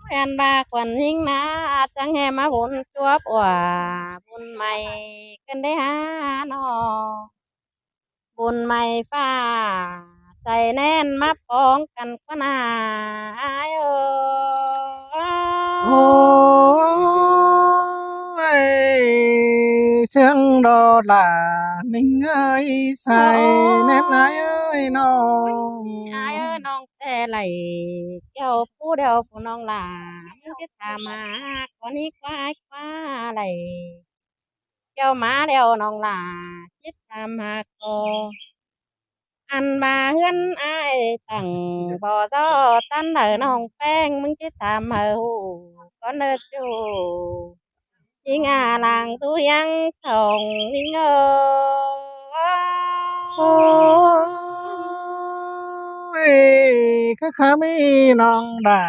Phen ba quần hình ná chẳng hè má bún chúa quả bún mày cần đấy ha nó bún mày pha ใส่แน่นมาป้องกันกว่านาอายเอ้โอ้เชียงดอลานิ่งเอ้ยใส่โอ้แนบนายเอ้ยน้อยงอายเอ้ยน้องแต่ไหลเกี่ยวผู้เดียวผู้น้องหลามึงจะตามมาคนนี้คว้าไหลเกี่ยวหมาเดียวน้องหลาคิดตามหาคอ anh ba hươn ai tặng bò gió tan ở nòng phènมึงจะทำเหอcó nơi chủ nhưng làng tôiยังส่งนิ่งโอ้ยก็ขามีน้องด่า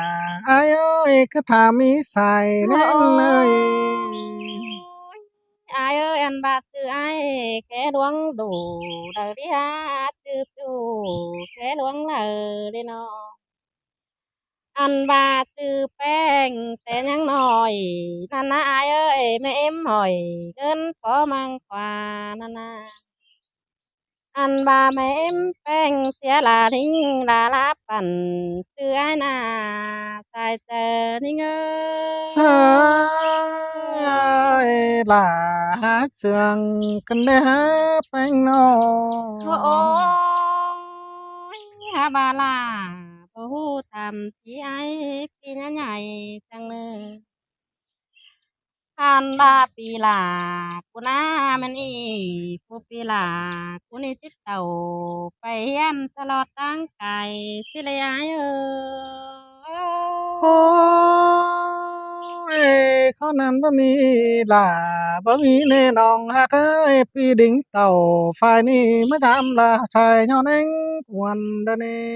อายเอ้ยก็ถามีใส่แน่นเอ้ย ai ơi anh ba từ ai cái luống đủ đời đi hát từ chủ cái luống lời đi nó anh ba từ bènแต่ยังน้อยนั่นนะอายเอ้ยแม่เอ็มหอยเงินพอมั่งกว่านั่นนะ anh ba mẹ em bèn sẽ là đinh là lá bẩn từ ai nà sai chờ đinh สา ơi ยหลาหาเสื่องกันเด้อแป้งน้อง ôi hà bà là bố thầm chị ấy khi nhá nhảy chẳng nơ than baปีหลากูน้ามันอีผู้ปีหลากูนี่จิตเต่าไปยันสลอดตั้งไก่สิเลยไอเอโอ้ยข้อนั้นบ่มีหลาบ่มีแน่น้องฮักเอ้ยพี่ดิ้งเต่าฝ่ายนี้มาทำละชายย้อนเองกวนเด้อนี่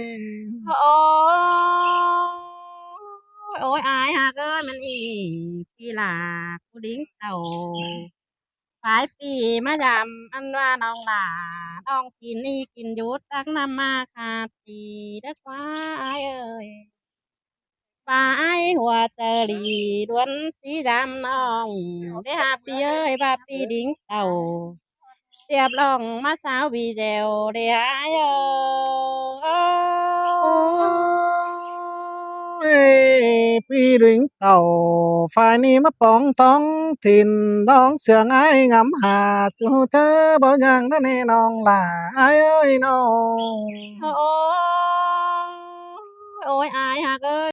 ôi ai hà ơi mình ýพี่หลากูดิ้งเต่า5 ปีมาดำอันว่าน้องหลาน้องกินนี่กินอยุดตักน้ำมาขาดตีเด็กว่าอายเอ้ยฝ่ายหัวเจอรีล้วนสีดำน้องได้หาปีเอ้ยบาปีดิ้งเต่าเตียบลองมาสาววีเจวได้อายเอ้โอ้ย ยพี่ดิ้งเต่าฝ่ายนี้มาปองท้องถิ่นน้องเสืองไอ้งำหาจูเธอบ่ยังเด้อนี่น้องหลาอ้ายเอ้ยน้อง ôi ôi ai hả ơi